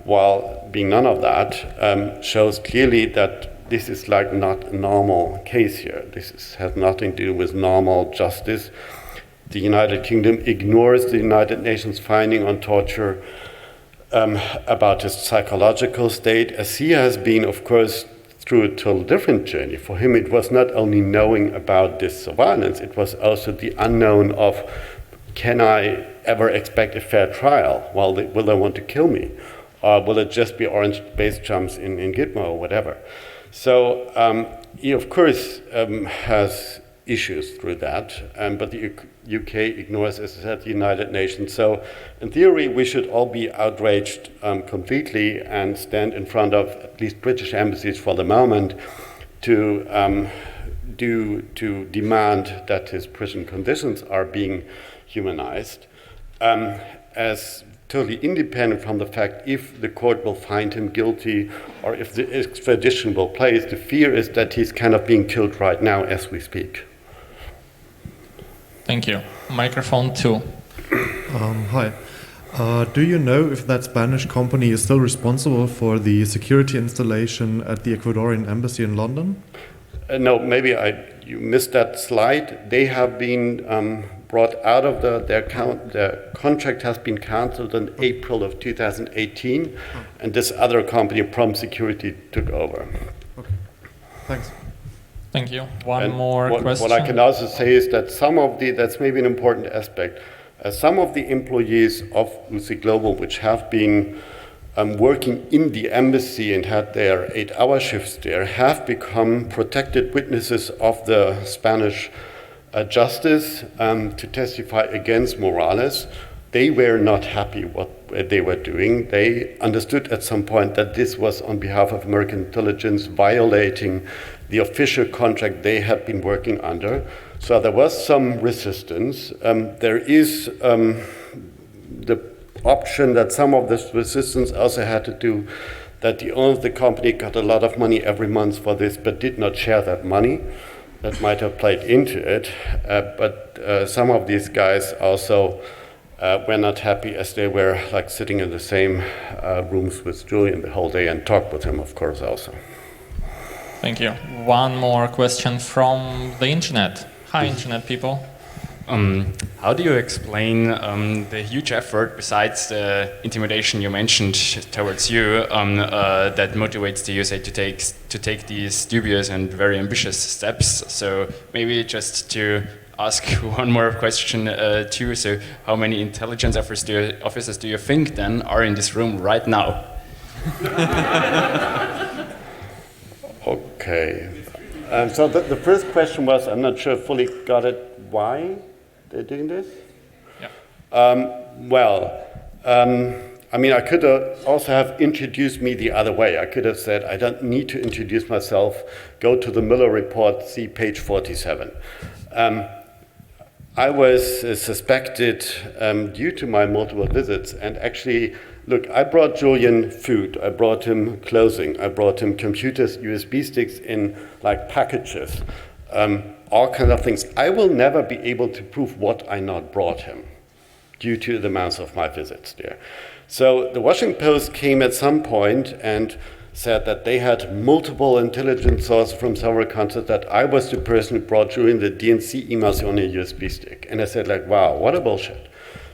while being none of that, shows clearly that this is not a normal case here. This has nothing to do with normal justice. The United Kingdom ignores the United Nations finding on torture about his psychological state, as he has been, of course, through a total different journey. For him, it was not only knowing about this surveillance, it was also the unknown of, can I ever expect a fair trial? Well, will they want to kill me? Or will it just be orange base jumps in Gitmo or whatever? So he, of course, has issues through that, but the UK ignores, as I said, the United Nations. So in theory, we should all be outraged completely and stand in front of at least British embassies for the moment to demand that his prison conditions are being humanized, as totally independent from the fact if the court will find him guilty or if the extradition will place. The fear is that he's kind of being killed right now as we speak. Thank you. Microphone 2. Hi. Do you know if that Spanish company is still responsible for the security installation at the Ecuadorian embassy in London? No, maybe you missed that slide. They have been brought out of their contract has been cancelled in April of 2018, and this other company, Prom Security, took over. Okay, thanks. Thank you. One more question. What I can also say is that that's maybe an important aspect, some of the employees of UC Global, which have been working in the embassy and had their 8-hour shifts there, have become protected witnesses of the Spanish justice to testify against Morales. They were not happy what they were doing. They understood at some point that this was on behalf of American intelligence violating the official contract they had been working under. So there was some resistance. There is the option that some of this resistance also had to do that the owner of the company got a lot of money every month for this, but did not share that money. that might have played into it, but some of these guys also were not happy, as they were like sitting in the same rooms with Julian the whole day and talked with him, of course, also. Thank you. One more question from the internet. Hi, internet people. How do you explain the huge effort, besides the intimidation you mentioned towards you, that motivates the USA to take these dubious and very ambitious steps? So maybe just to ask one more question too. So how many intelligence officers do you think then are in this room right now? Okay. So the first question was, I'm not sure I fully got it, why they're doing this? Yeah. I mean, I could also have introduced me the other way. I could have said, I don't need to introduce myself. Go to the Mueller report, see page 47. I was suspected due to my multiple visits, and actually, look, I brought Julian food, I brought him clothing, I brought him computers, USB sticks in like packages, all kinds of things. I will never be able to prove what I not brought him due to the amounts of my visits there. So the Washington Post came at some point and said that they had multiple intelligence sources from several countries, that I was the person who brought Julian the DNC emails on a USB stick. And I said, like, wow, what a bullshit.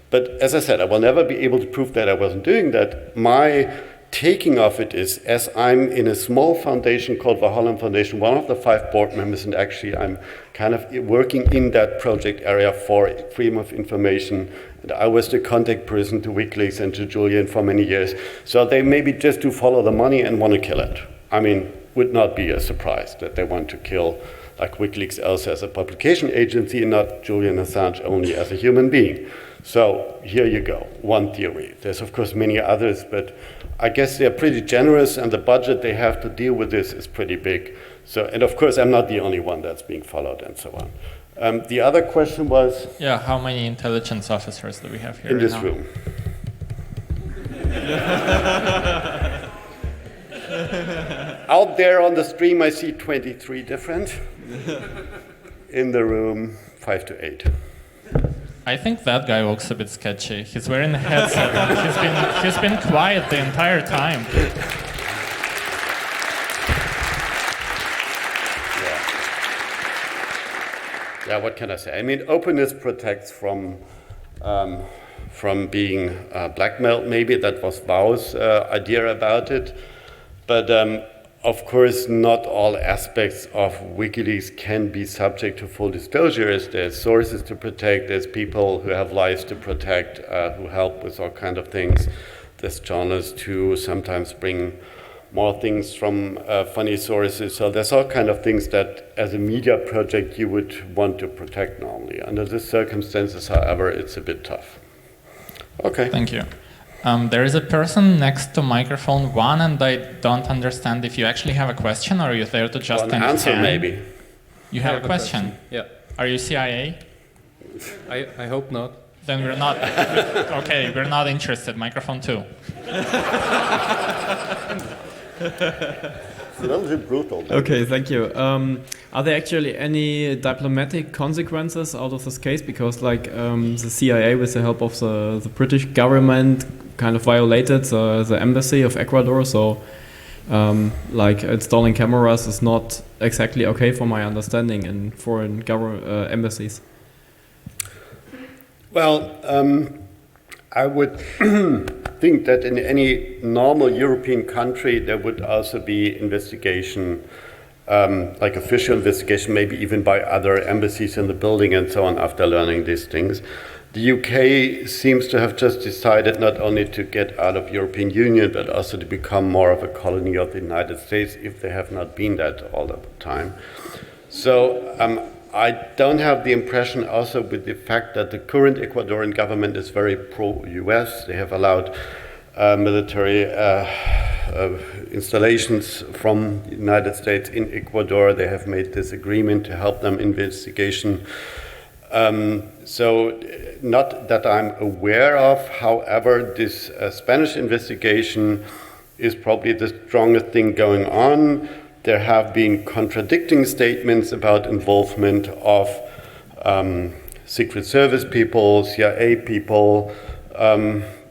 But as I said, I will never be able to prove that I wasn't doing that. My taking of it is, as I'm in a small foundation called Wau Holland Foundation, one of the 5 board members, and actually I'm kind of working in that project area for freedom of information. And I was the contact person to Wikileaks and to Julian for many years. So they maybe just do follow the money and want to kill it. I mean, would not be a surprise that they want to kill like Wikileaks also as a publication agency and not Julian Assange only as a human being. So here you go, one theory. There's of course many others, but I guess they're pretty generous and the budget they have to deal with this is pretty big. So, and of course I'm not the only one that's being followed and so on. The other question was? Yeah, how many intelligence officers do we have here in this now? room? Out there on the stream I see 23 different. In the room, 5 to 8. I think that guy looks a bit sketchy. He's wearing a headset and he's been quiet the entire time. Yeah, what can I say? I mean, openness protects from being blackmailed, maybe. That was Wau's idea about it. But of course, not all aspects of WikiLeaks can be subject to full disclosures. There's sources to protect, there's people who have lives to protect, who help with all kinds of things. There's journalists who sometimes bring more things from funny sources. So there's all kinds of things that, as a media project, you would want to protect normally. Under these circumstances, however, it's a bit tough. Okay. Thank you. There is a person next to microphone 1, and I don't understand if you actually have a question or you're there to just answer, maybe. You have a question? Yeah. Are you CIA? I hope not. Then we're not. Okay, we're not interested. Microphone 2. It's a little bit brutal. Okay, thank you. Are there actually any diplomatic consequences out of this case? Because like the CIA, with the help of the British government, kind of violated the embassy of Ecuador. So like installing cameras is not exactly okay for my understanding in foreign embassies. Well, I would think that in any normal European country there would also be investigation, like official investigation, maybe even by other embassies in the building and so on after learning these things. The UK seems to have just decided not only to get out of European Union but also to become more of a colony of the United States, if they have not been that all the time. So I don't have the impression also with the fact that the current Ecuadorian government is very pro-US. They have allowed military installations from the United States in Ecuador. They have made this agreement to help them investigation. So not that I'm aware of. However, this Spanish investigation is probably the strongest thing going on. there have been contradicting statements about involvement of Secret Service people, CIA people,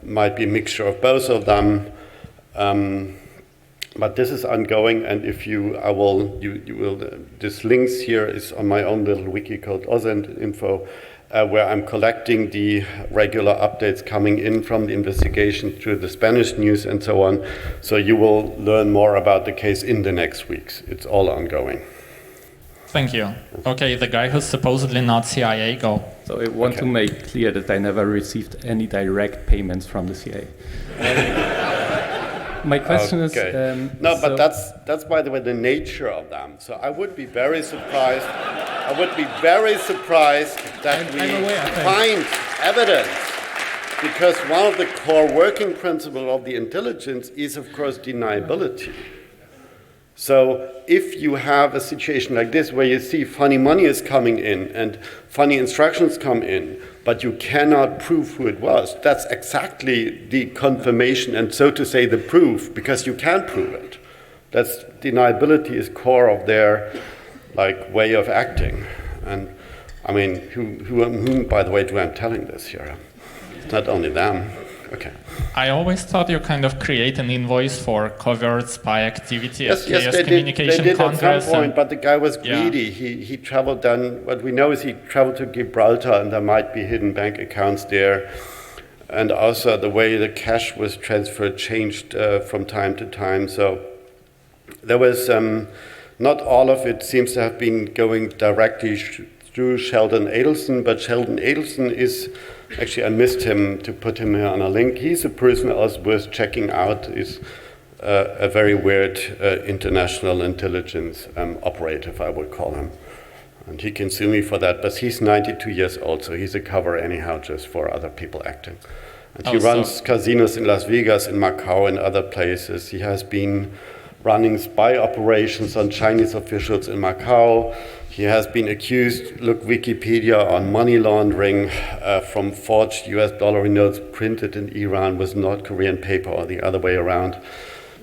might be a mixture of both of them. But this is ongoing, and if this links here is on my own little wiki called Info, where I'm collecting the regular updates coming in from the investigation through the Spanish news and so on. So you will learn more about the case in the next weeks. It's all ongoing. Thank you. Okay, the guy who's supposedly not CIA, go. So I want to make clear that I never received any direct payments from the CIA. My question is... no, but that's, by the way, the nature of them. So I would be very surprised. I would be very surprised that we find evidence, because one of the core working principles of the intelligence is, of course, deniability. So if you have a situation like this where you see funny money is coming in and funny instructions come in, but you cannot prove who it was, that's exactly the confirmation and, so to say, the proof, because you can't prove it. That's deniability is core of their way of acting. And I mean, whom, by the way, do I telling this here? It's not only them. Okay. I always thought you kind of create an invoice for covert spy activity at yes, Chaos Communication they did Congress. At some point, but the guy was greedy. Yeah. He traveled down, what we know is he traveled to Gibraltar, and there might be hidden bank accounts there. And also the way the cash was transferred changed from time to time. So there was, not all of it seems to have been going directly through Sheldon Adelson, but Sheldon Adelson is, actually I missed him to put him here on a link. He's a person also worth checking out. He's a very weird international intelligence operative, I would call him. And he can sue me for that, but he's 92 years old, so he's a cover anyhow just for other people acting. And he runs casinos in Las Vegas, in Macau, and other places. He has been running spy operations on Chinese officials in Macau. He has been accused, look Wikipedia, on money laundering from forged US dollar notes printed in Iran with North Korean paper or the other way around,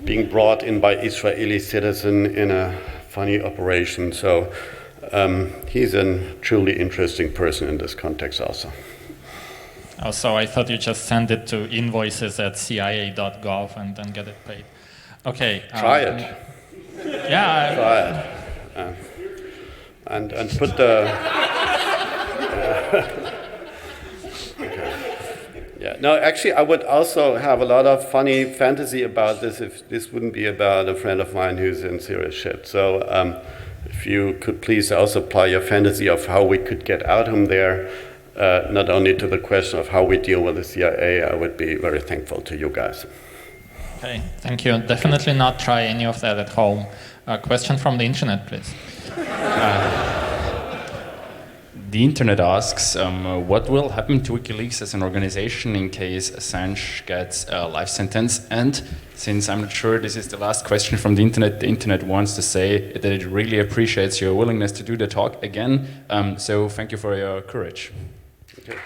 being brought in by Israeli citizen in a funny operation. So he's a truly interesting person in this context also. Also, I thought you just send it to invoices@cia.gov and then get it paid. Okay. Try it. Yeah. Try it. And put the... okay. Yeah. No, actually, I would also have a lot of funny fantasy about this if this wouldn't be about a friend of mine who's in serious shit. So if you could please also apply your fantasy of how we could get out of there, not only to the question of how we deal with the CIA, I would be very thankful to you guys. Okay, thank you. Definitely not try any of that at home. A question from the internet, please. The internet asks, what will happen to Wikileaks as an organization in case Assange gets a life sentence? And since I'm not sure this is the last question from the internet wants to say that it really appreciates your willingness to do the talk again. So thank you for your courage. Okay.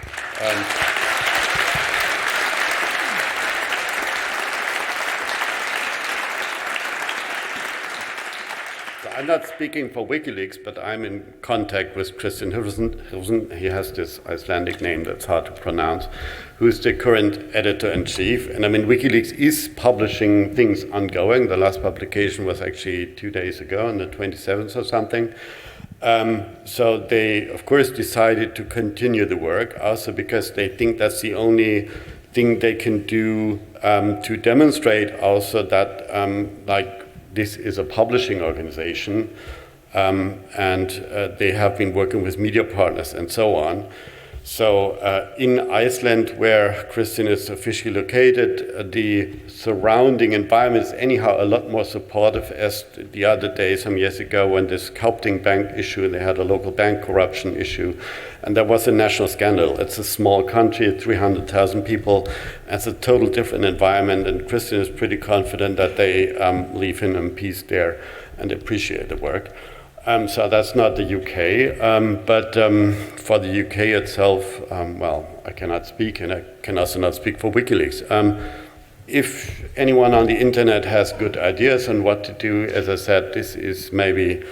I'm not speaking for Wikileaks, but I'm in contact with Christian Hirsen. He has this Icelandic name that's hard to pronounce, who's the current editor-in-chief. And I mean, Wikileaks is publishing things ongoing. The last publication was actually 2 days ago, on the 27th or something. So they, of course, decided to continue the work, also because they think that's the only thing they can do to demonstrate also that, this is a publishing organization, and they have been working with media partners and so on. So in Iceland, where Christian is officially located, the surrounding environment is anyhow a lot more supportive, as the other day, some years ago, when this Kaupthing Bank issue, they had a local bank corruption issue, and there was a national scandal. It's a small country, 300,000 people. It's a total different environment, and Christian is pretty confident that they leave him in peace there and appreciate the work. So that's not the UK, but for the UK itself, well, I cannot speak, and I can also not speak for WikiLeaks. if anyone on the internet has good ideas on what to do, as I said, this is maybe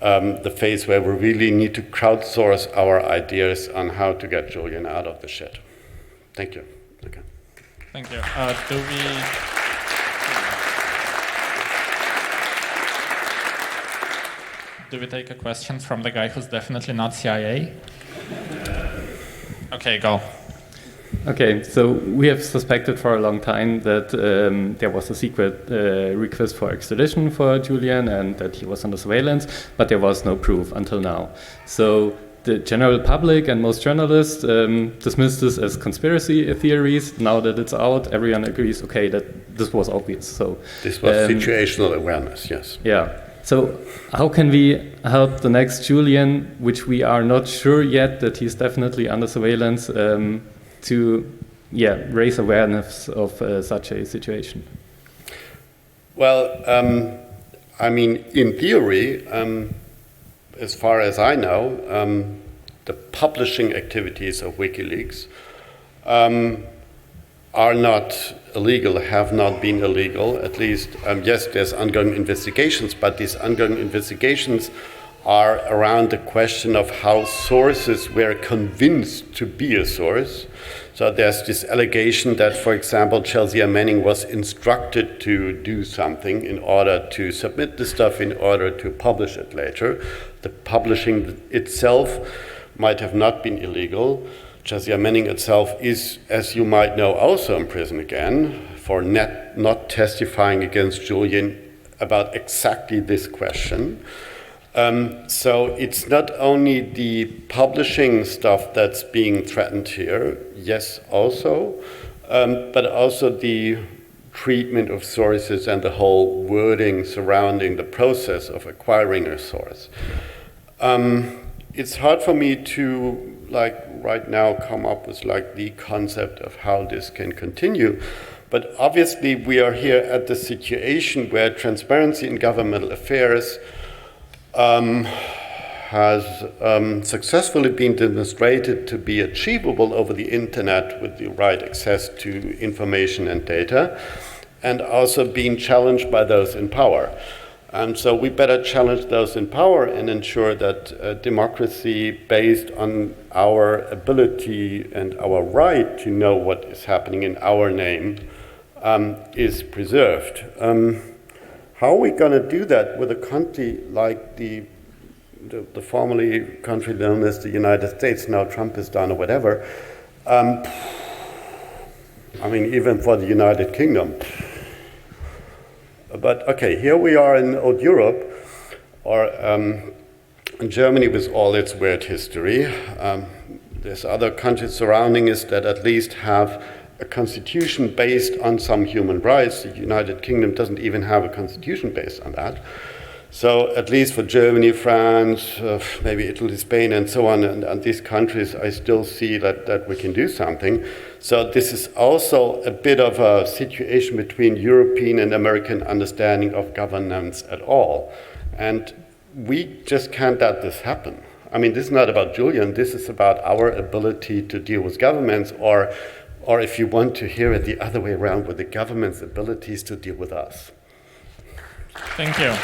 the phase where we really need to crowdsource our ideas on how to get Julian out of the shit. Thank you. Okay. Thank you. Do we take a question from the guy who's definitely not CIA? Okay, go. Okay, so we have suspected for a long time that there was a secret request for extradition for Julian and that he was under surveillance, but there was no proof until now. So the general public and most journalists dismiss this as conspiracy theories. Now that it's out, everyone agrees, okay, that this was obvious. So this was situational awareness, yes. Yeah. So how can we help the next Julian, which we are not sure yet that he's definitely under surveillance, to raise awareness of such a situation? Well, I mean, in theory, as far as I know, the publishing activities of Wikileaks are not illegal, have not been illegal. At least, yes, there's ongoing investigations, but these ongoing investigations are around the question of how sources were convinced to be a source. So there's this allegation that, for example, Chelsea Manning was instructed to do something in order to submit the stuff in order to publish it later. The publishing itself might have not been illegal. Chelsea Manning itself is, as you might know, also in prison again for not testifying against Julian about exactly this question. So it's not only the publishing stuff that's being threatened here, yes, also, but also the treatment of sources and the whole wording surrounding the process of acquiring a source. It's hard for me to, right now come up with, the concept of how this can continue. But obviously, we are here at the situation where transparency in governmental affairs has successfully been demonstrated to be achievable over the internet with the right access to information and data, and also being challenged by those in power. So we better challenge those in power and ensure that democracy based on our ability and our right to know what is happening in our name is preserved. How are we going to do that with a country like the formerly country known as the United States, now Trump is done or whatever? I mean, even for the United Kingdom. But okay, here we are in old Europe, or in Germany with all its weird history. There's other countries surrounding us that at least have a constitution based on some human rights. The United Kingdom doesn't even have a constitution based on that. So at least for Germany, France, maybe Italy, Spain, and so on, and these countries, I still see that we can do something. So this is also a bit of a situation between European and American understanding of governance at all. And we just can't let this happen. I mean, this is not about Julian, this is about our ability to deal with governments, or if you want to hear it the other way around, with the government's abilities to deal with us. Thank you.